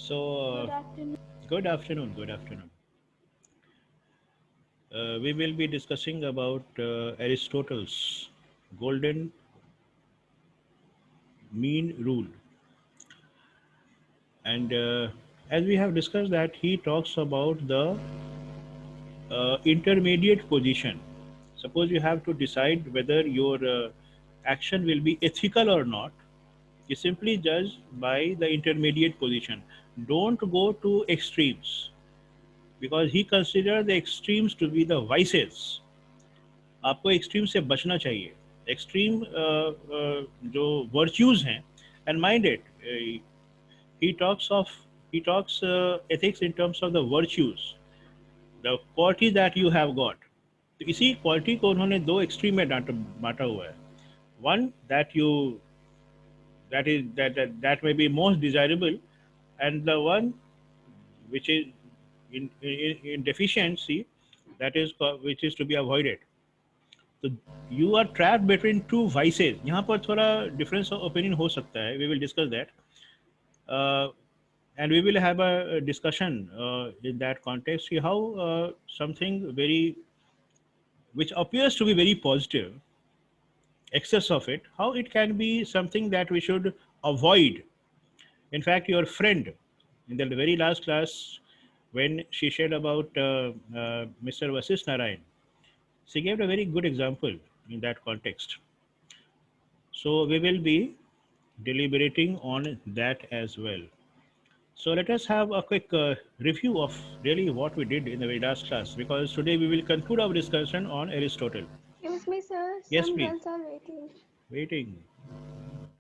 So, Good afternoon. good afternoon. Good afternoon. We will be discussing about Aristotle's golden mean rule, and as we have discussed that he talks about the intermediate position. Suppose you have to decide whether your action will be ethical or not. You simply judge by the intermediate position. Don't go to extremes because he considers the extremes to be the vices. आपको extreme से बचना चाहिए extreme जो virtues हैं and mind it he talks of he talks ethics in terms of the virtues the quality that you have got तो इसी quality को उन्होंने दो एक्सट्रीम में बांटा हुआ है one that you that may be most desirable and the one which is in deficiency that is which is to be avoided. तो you are trap between two vices यहाँ पर थोड़ा डिफरेंस ऑफ ओपिनियन हो सकता है we will discuss that and we will have a discussion in that context see how something very which appears to be very positive excess of it how it can be something that we should avoid. In fact, your friend in the very last class when she shared about Mr. Vasis Narayan, she gave a very good example in that context. So we will be deliberating on that as well. So let us have a quick review of really what we did in the very last class because today we will conclude our discussion on Aristotle. Excuse me, sir. Yes, Some please. girls are waiting. Waiting.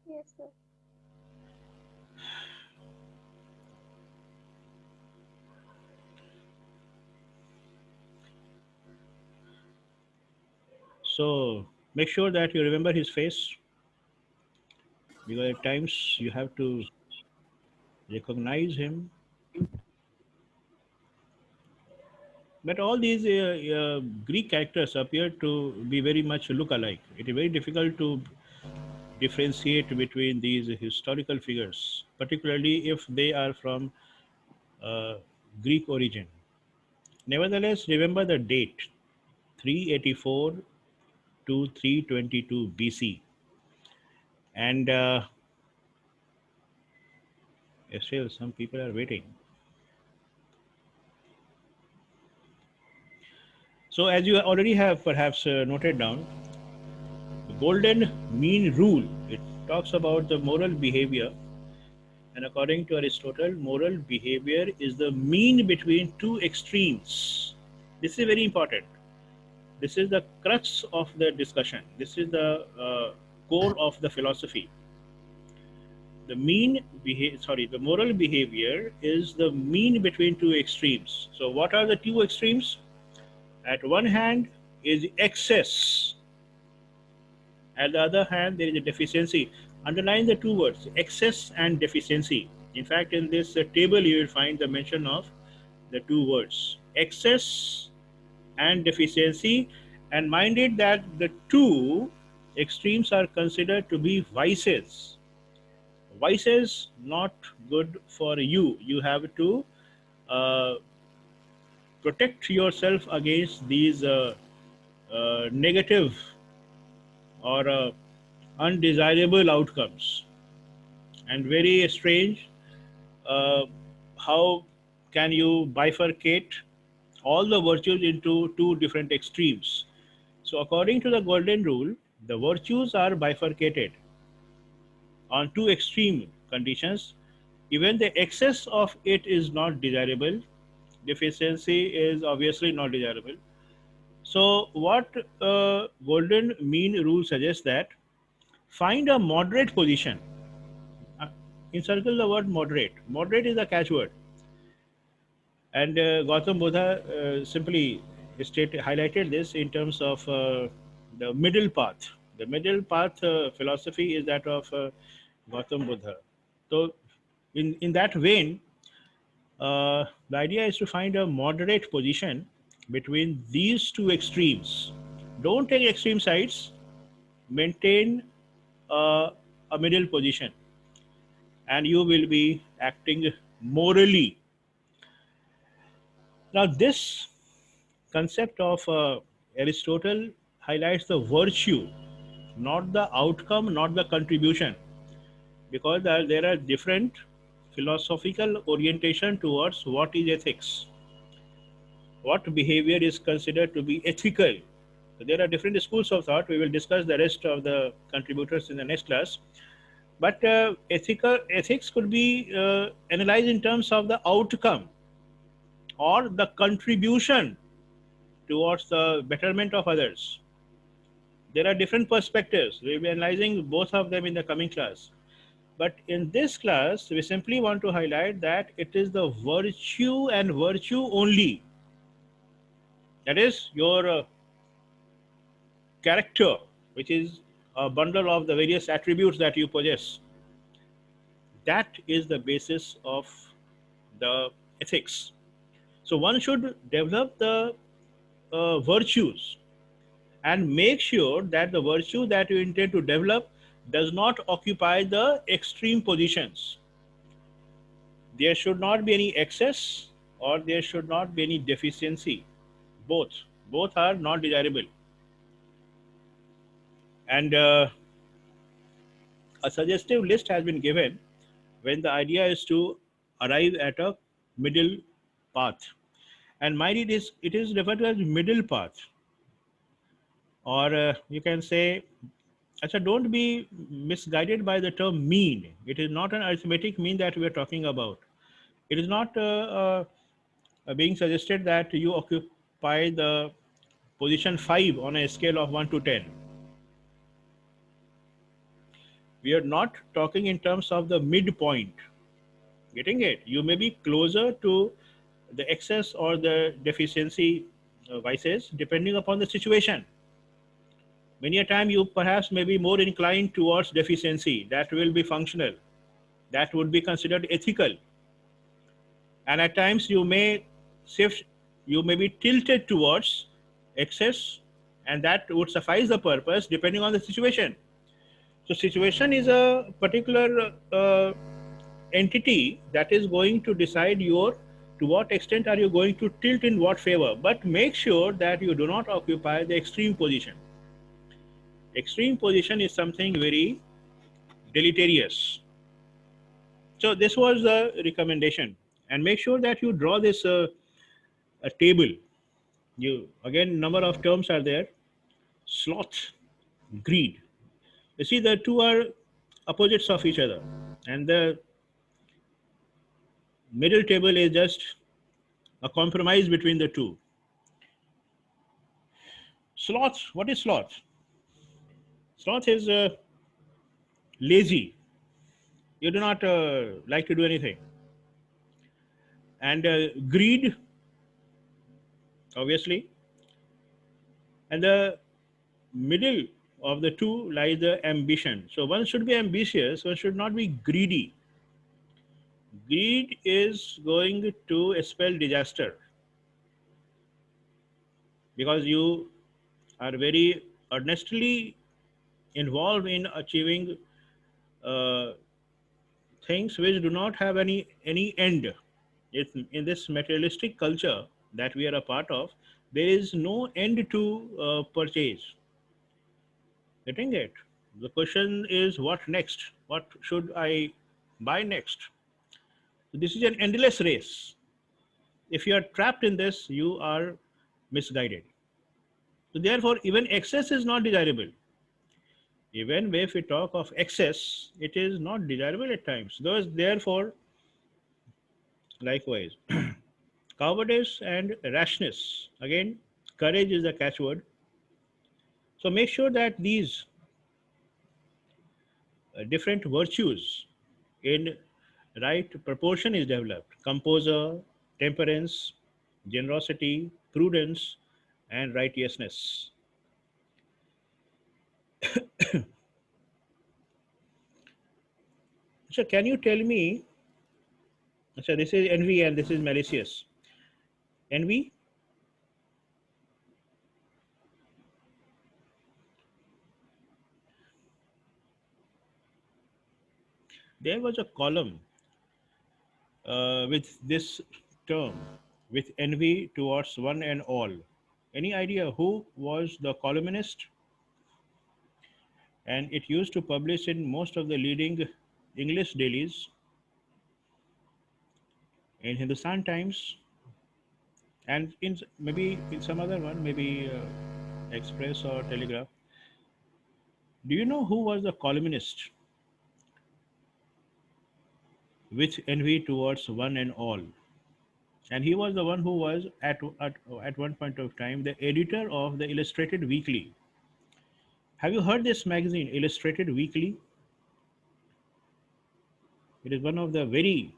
Yes, sir. So make sure that you remember his face because at times you have to recognize him. But all these Greek characters appear to be very much look alike. It is very difficult to differentiate between these historical figures, particularly if they are from uh, Greek origin. Nevertheless, remember the date 384 to 322 BC. And still, some people are waiting. So, as you already have perhaps noted down, the golden mean rule it talks about the moral behavior, and according to Aristotle, moral behavior is the mean between two extremes. This is very important. This is the crux of the discussion. This is the core of the philosophy. The moral behavior is the mean between two extremes. So, what are the two extremes? At one hand is excess. At the other hand, there is a deficiency. Underline the two words, excess and deficiency. In fact, in this table, you will find the mention of the two words, excess and deficiency. And mind it that the two extremes are considered to be vices. Vices not good for you. You have to uh, protect yourself against these negative or undesirable outcomes. And very strange uh, how can you bifurcate all the virtues into two different extremes. So according to the golden rule the virtues are bifurcated on two extreme conditions. Even the excess of it is not desirable, deficiency is obviously not desirable. So what golden mean rule suggests that find a moderate position. Uh, Encircle the word moderate. Moderate is a catchword. And Gautam Buddha simply highlighted this in terms of the middle path. The middle path philosophy is that of Gautam Buddha. So, in that vein, the idea is to find a moderate position between these two extremes. Don't take extreme sides, maintain a middle position, and you will be acting morally. Now, this concept of Aristotle highlights the virtue, not the outcome, not the contribution, because there are different philosophical orientation towards what is ethics, what behavior is considered to be ethical. So there are different schools of thought. We will discuss the rest of the contributors in the next class. But ethics could be analyzed in terms of the outcome or the contribution towards the betterment of others. There are different perspectives. We will be analyzing both of them in the coming class. But in this class, we simply want to highlight that it is the virtue and virtue only. That is your character, which is a bundle of the various attributes that you possess. That is the basis of the ethics. So one should develop the virtues and make sure that the virtue that you intend to develop does not occupy the extreme positions. There should not be any excess or there should not be any deficiency. Both are not desirable. And a suggestive list has been given when the idea is to arrive at a middle path. And mind it is referred to as middle path, or you can say, Acha, don't be misguided by the term mean. It is not an arithmetic mean that we are talking about. It is not being suggested that you occupy the position 5 on a scale of 1 to 10. We are not talking in terms of the midpoint. Getting it? You may be closer to the excess or the deficiency vices depending upon the situation. Many a time you perhaps may be more inclined towards deficiency. That will be functional. That would be considered ethical. And at times you may shift, you may be tilted towards excess, and that would suffice the purpose depending on the situation. So situation is a particular entity that is going to decide to what extent are you going to tilt in what favor. But make sure that you do not occupy the extreme position. Extreme position is something very deleterious. So this was the recommendation, and make sure that you draw this a table. You again, number of terms are there: sloth, greed. You see, the two are opposites of each other, and the middle table is just a compromise between the two. Sloth. What is sloth? Sloth is lazy. You do not like to do anything. And greed, obviously. And the middle of the two lies the ambition. So one should be ambitious, one should not be greedy. Greed is going to spell disaster because you are very earnestly involved in achieving uh, things which do not have any end. In this materialistic culture that we are a part of, there is no end to purchase. Getting it? The question is, what next? What should I buy next? This is an endless race. If you are trapped in this, you are misguided. So therefore, even excess is not desirable. Even if we talk of excess, it is not desirable at times. Therefore, likewise, cowardice and rashness. Again, courage is the catchword. So make sure that these different virtues in right proportion is developed: composure, temperance, generosity, prudence, and righteousness. So can you tell me, so this is envy and this is malicious. Envy, there was a column with this term, with envy towards one and all. Any idea who was the columnist? And it used to publish in most of the leading English dailies, in Hindustan Times, and in maybe in some other one, maybe Express or Telegraph. Do you know who was the columnist with envy towards one and all? And he was the one who was at one point of time the editor of the Illustrated Weekly. Have you heard this magazine, Illustrated Weekly? It is one of the very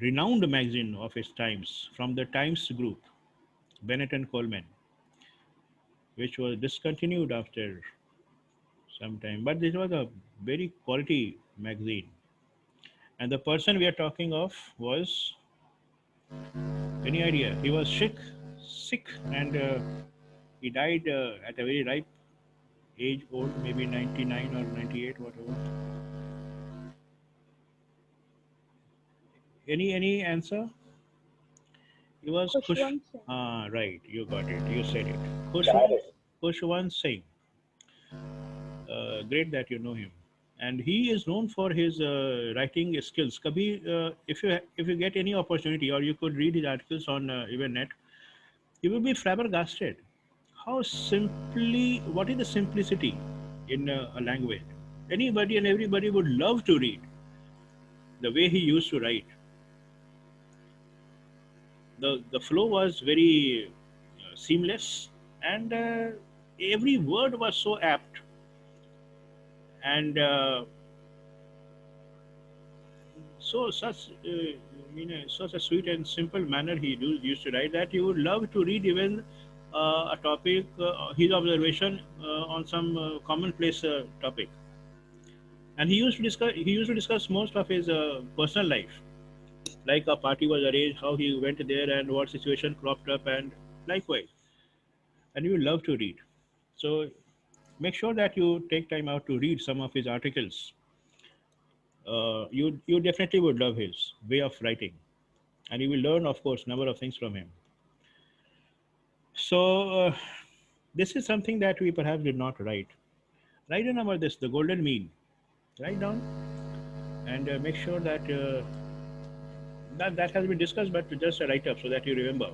renowned magazine of its times from the Times Group, Bennett and Coleman, which was discontinued after some time. But this was a very quality magazine. And the person we are talking of was, any idea? He was sick, and he died at a very ripe age, old, maybe 99 or 98, whatever. Any answer? He was Khush. Khushwant Singh. Ah, right. You got it. You said it. Khushwant Singh. Great that you know him. And he is known for his writing skills. Kabhi, if you get any opportunity, or you could read his articles on even net, you will be flabbergasted. How simply, what is the simplicity in a language? Anybody and everybody would love to read the way he used to write. The flow was very seamless, and every word was so apt, and so such a sweet and simple manner he used to write that you would love to read even a topic, his observation on some commonplace topic. And he used to discuss most of his personal life, like a party was arranged, how he went there, and what situation cropped up, and likewise. And you will love to read. So make sure that you take time out to read some of his articles. You definitely would love his way of writing, and you will learn, of course, number of things from him. So this is something that we perhaps did not write. Write down about this, the golden mean. Write down, and make sure that that has been discussed, but just a write up so that you remember.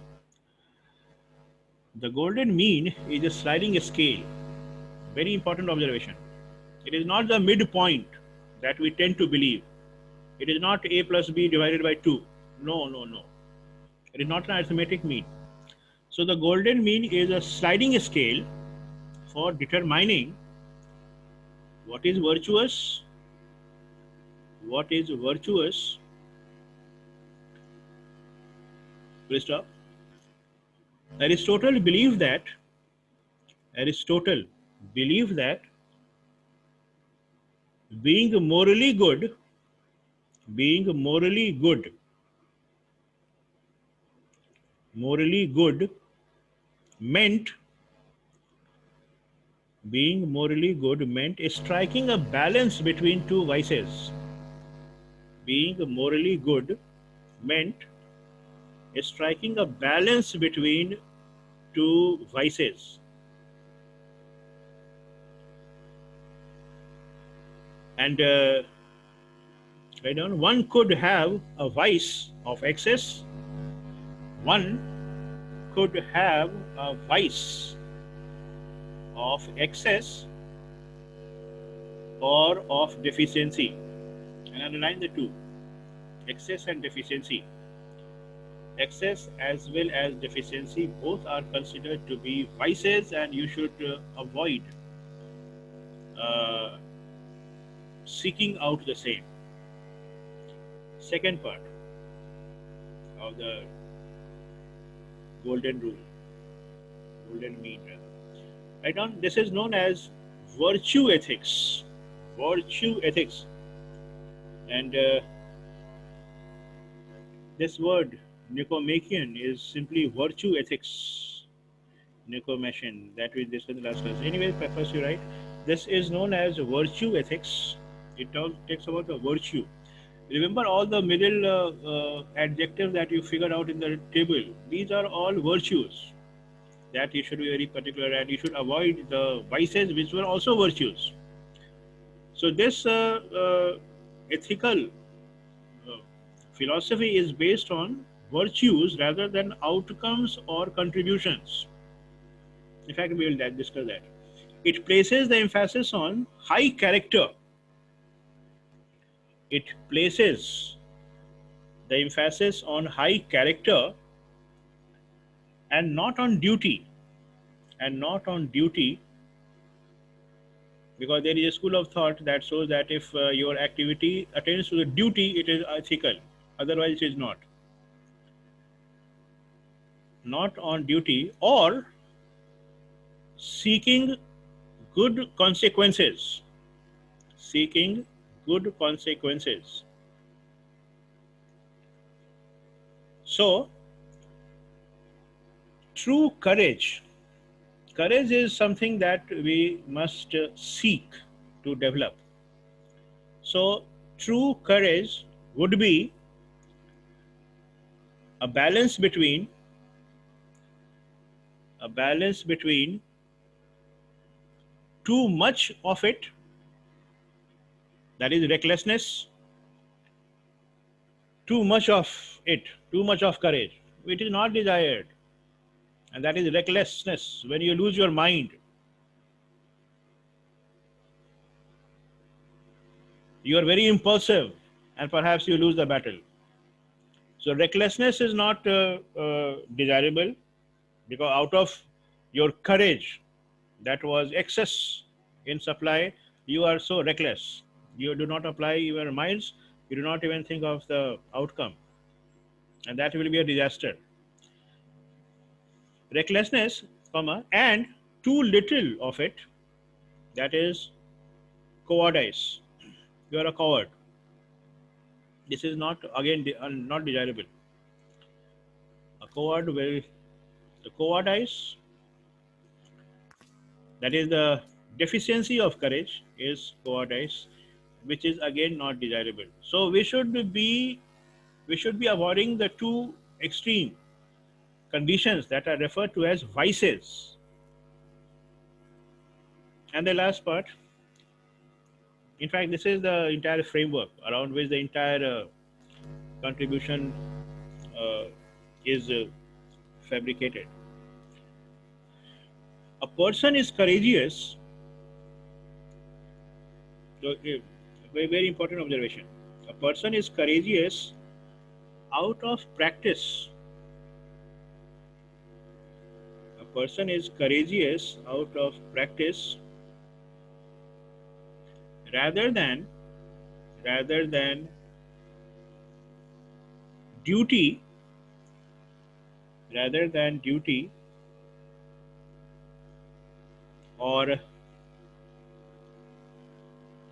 The golden mean is a sliding scale. Very important observation. It is not the midpoint that we tend to believe. It is not a plus b divided by 2. No, no, no. It is not an arithmetic mean. So the golden mean is a sliding scale for determining what is virtuous, what is virtuous. Christoph? Aristotle believed that being morally good, meant striking a balance between two vices. Being morally good meant striking a balance between two vices. And one could have a vice of excess, one could have a vice of excess or of deficiency. And underline the two, excess and deficiency. Excess as well as deficiency both are considered to be vices, and you should avoid seeking out the same. Second part of the golden rule, golden mean. Right on, this is known as virtue ethics. Virtue ethics. And this word Nicomachean is simply virtue ethics. Nicomachean, that we discussed in the last class. Anyway, first you write, this is known as virtue ethics. It talks about the virtue. Remember all the middle adjectives that you figured out in the table. These are all virtues that you should be very particular, and you should avoid the vices which were also virtues. So this ethical uh, philosophy is based on virtues rather than outcomes or contributions. In fact, we will discuss that. It places the emphasis on high character. It places the emphasis on high character and not on duty. And not on duty, because there is a school of thought that shows that if your activity attains to the duty, it is ethical. Otherwise, it is not. Not on duty or seeking good consequences. Seeking good consequences. So, true courage. Courage is something that we must seek to develop. So, true courage would be a balance between too much of it, that is recklessness, too much of it, too much of courage, it is not desired, and that is recklessness, when you lose your mind. You are very impulsive and perhaps you lose the battle. So recklessness is not desirable, because out of your courage that was excess in supply, you are so reckless. You do not apply your minds, you do not even think of the outcome, and that will be a disaster. Recklessness, comma, and too little of it, that is cowardice. You are a coward. This is not, again, not desirable. A coward will, the cowardice, that is the deficiency of courage, is cowardice, which is again not desirable. So we should be avoiding the two extreme conditions that are referred to as vices. And the last part, in fact, this is the entire framework around which the entire contribution uh, is fabricated. A person is courageous. So, very, very important observation. A person is courageous out of practice. A person is courageous out of practice rather than duty, or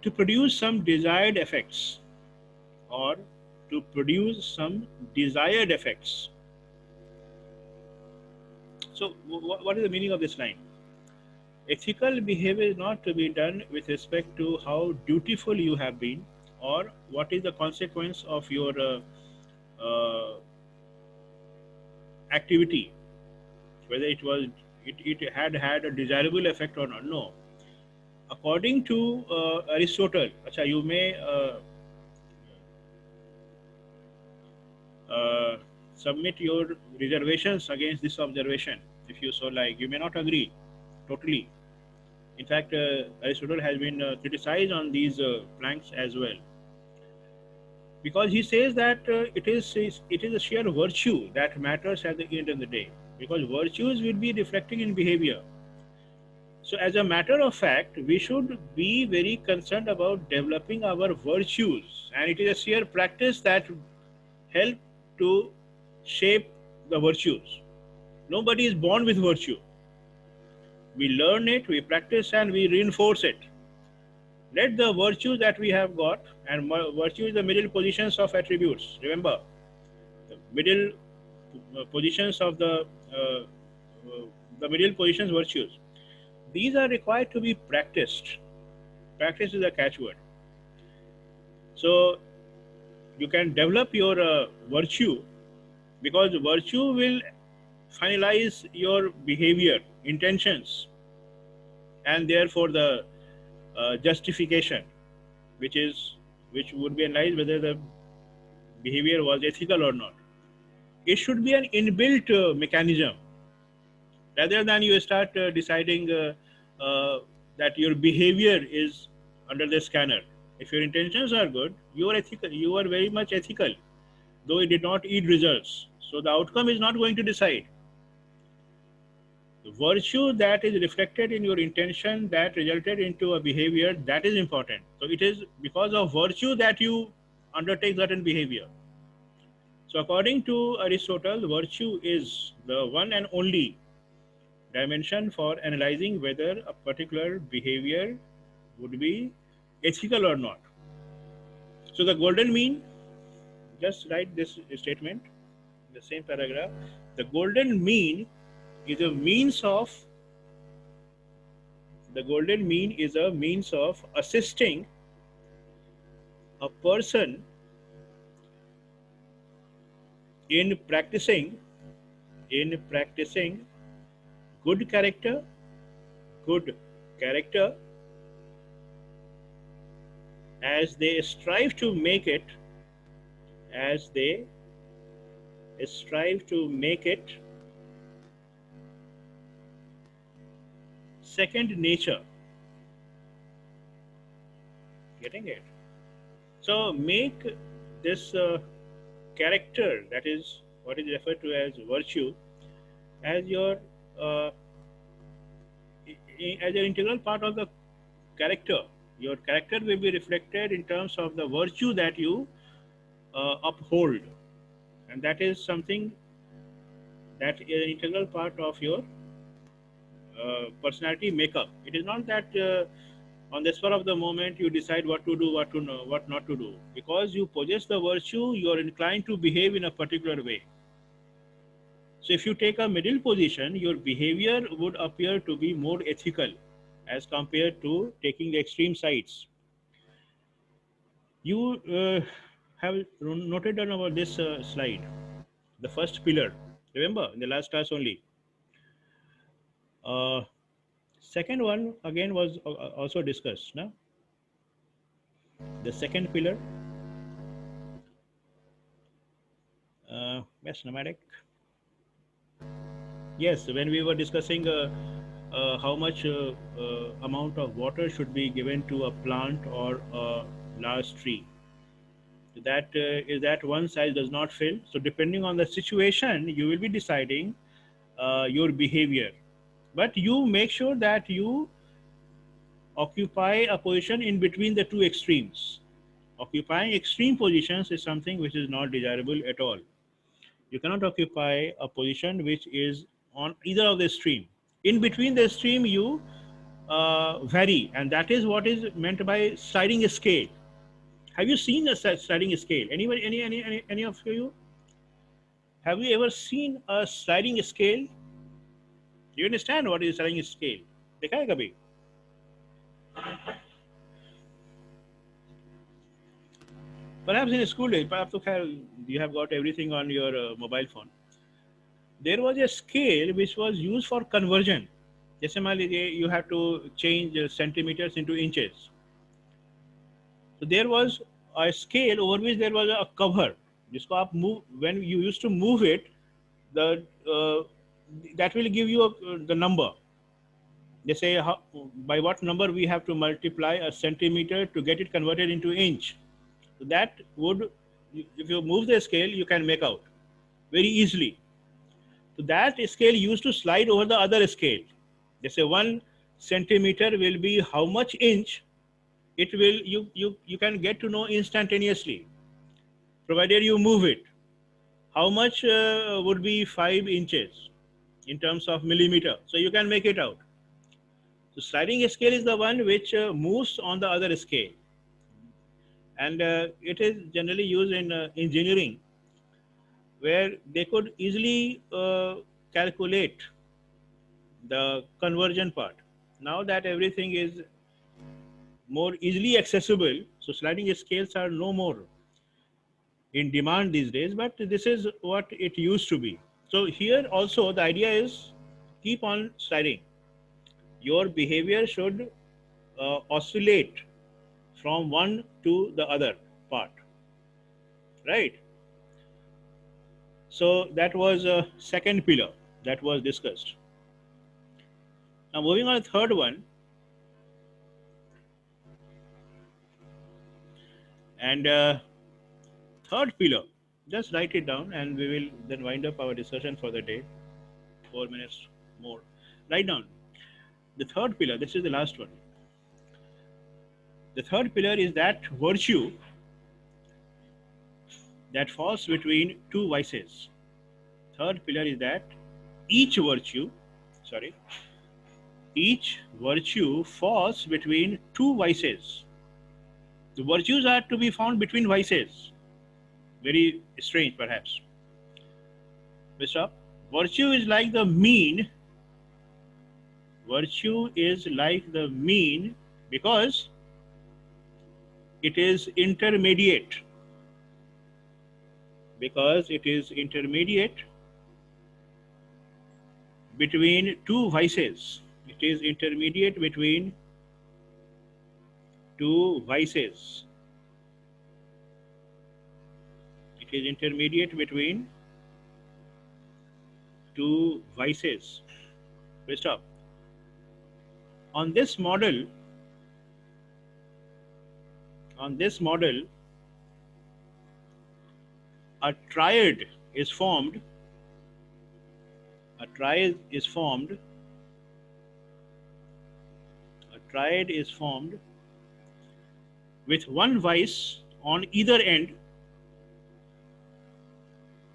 to produce some desired effects, or to produce some desired effects. So what is the meaning of this line? Ethical behavior is not to be done with respect to how dutiful you have been, or what is the consequence of your activity, whether it had a desirable effect or not. No. According to Aristotle, you may submit your reservations against this observation if you so like. You may not agree totally. In fact, Aristotle has been criticized on these planks as well, because he says that it is a sheer virtue that matters at the end of the day, because virtues will be reflecting in behavior. So, as a matter of fact, we should be very concerned about developing our virtues, and it is a sheer practice that help to shape the virtues. Nobody is born with virtue. We learn it, we practice, and we reinforce it. Let the virtues that we have got, and virtue is the middle positions of attributes. Remember, the middle positions of the middle positions virtues. These are required to be practiced. Practice is a catchword. So You can develop your virtue, because virtue will finalize your behavior, intentions, and therefore the justification, which is which would be analyzed whether the behavior was ethical or not. It should be an inbuilt mechanism, rather than you start deciding that your behavior is under the scanner. If your intentions are good, you are ethical. You are very much ethical, though it did not yield results. So the outcome is not going to decide. The virtue that is reflected in your intention that resulted into a behavior, that is important. So it is because of virtue that you undertake certain behavior. So according to Aristotle, virtue is the one and only dimension for analyzing whether a particular behavior would be ethical or not. So the golden mean, just write this statement in the same paragraph. The golden mean is a means of assisting a person in practicing good character good character as they strive to make it second nature. Getting it? So make this character, that is what is referred to as virtue, as your as an integral part of the character. Your character will be reflected in terms of the virtue that you uphold, and that is something that is an integral part of your personality makeup. It is not that on the spur of the moment you decide what to do, what to know, what not to do. Because you possess the virtue, you are inclined to behave in a particular way. So if you take a middle position, your behavior would appear to be more ethical as compared to taking the extreme sides. You have noted down about this slide, the first pillar. Remember, in the last class only. Second one again was also discussed. No? The second pillar, yes, nomadic. Yes, when we were discussing how much amount of water should be given to a plant or a large tree, that is that one size does not fill. So depending on the situation, you will be deciding your behavior, but you make sure that you occupy a position in between the two extremes. Occupying extreme positions is something which is not desirable at all. You cannot occupy a position which is on either of the extreme. In between the extreme, you vary, and that is what is meant by sliding scale. Have you seen a sliding scale? Anybody, any of you? Have you ever seen a sliding scale? Do you understand what is sliding scale? देखा है कभी? Perhaps in school days, perhaps you have got everything on your mobile phone. There was a scale which was used for conversion. जैसे मान लीजिए you have to change centimeters into inches. So there was a scale over which there was a cover. जिसको आप move, when you used to move it, the that will give you the number. They say by what number we have to multiply a centimeter to get it converted into inch. So that would, if you move the scale, you can make out very easily. So that scale used to slide over the other scale. They say 1 centimeter will be how much inch. It will, you can get to know instantaneously, provided you move it. How much would be 5 inches in terms of millimeter? So you can make it out. So sliding scale is the one which moves on the other scale, and it is generally used in engineering, where they could easily calculate the conversion part. Now that everything is more easily accessible, so sliding scales are no more. in demand these days, but this is what it used to be. So here also the idea is keep on sliding. Your behavior should oscillate from one to the other part, right? So that was a second pillar that was discussed. Now moving on to the third one, and third pillar, just write it down and we will then wind up our discussion for the day. 4 minutes more. Write down the third pillar. This is the last one. The third pillar is that virtue that falls between two vices. Third pillar is that each virtue, sorry, each virtue falls between two vices. The virtues are to be found between vices. Very strange, perhaps. Mr. Virtue is like the mean. Virtue is like the mean because it is intermediate. Because it is intermediate between two vices. It is intermediate between two vices. It is intermediate between two vices. Stop. On this model, a triad is formed. A triad is formed. A triad is formed with one vice on either end.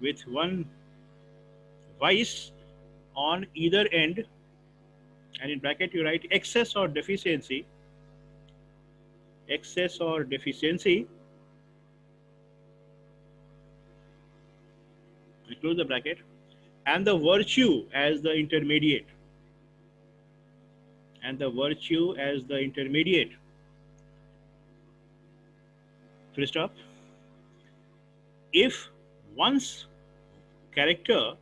With one vice on either end, and in bracket you write excess or deficiency. Excess or deficiency. We close the bracket, and the virtue as the intermediate. And the virtue as the intermediate. Full stop. If one's character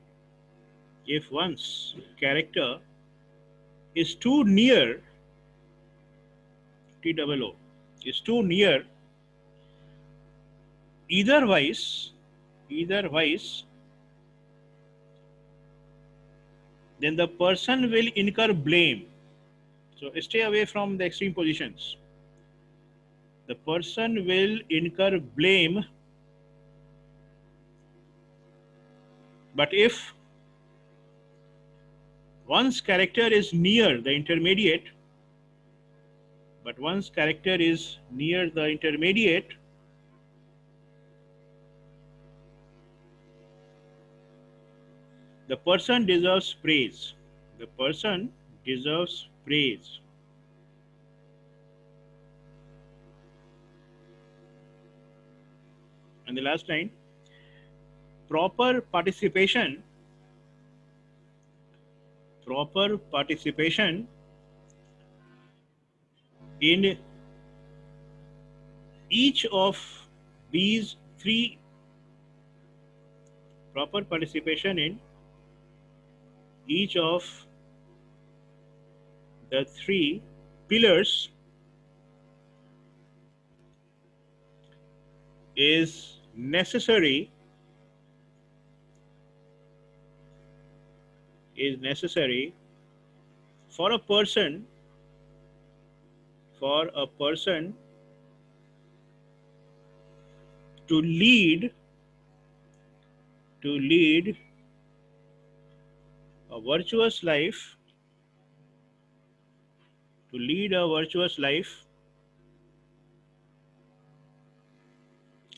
is too near, TOO, is too near either vice, then the person will incur blame. So stay away from the extreme positions. The person will incur blame, but if one's character is near the intermediate, the person deserves praise. The person deserves praise. And the last line, proper participation in each of these three, proper participation in each of the three pillars is necessary for a person to lead a virtuous life,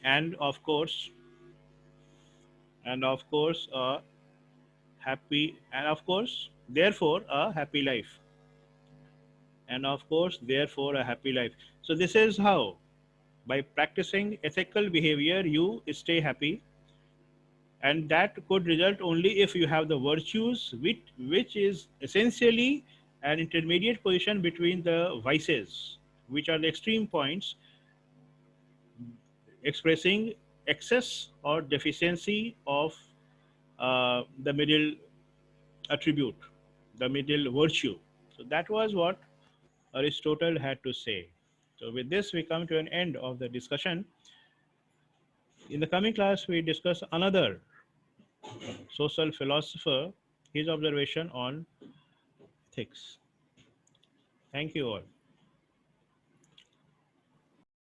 and of course a happy, and of course therefore a happy life. So this is how, by practicing ethical behavior, you stay happy, and that could result only if you have the virtues, which is essentially an intermediate position between the vices, which are the extreme points expressing excess or deficiency of the middle attribute, the middle virtue. So that was what Aristotle had to say. So with this, we come to an end of the discussion. In the coming class, we discuss another social philosopher, his observation on ethics. Thank you all.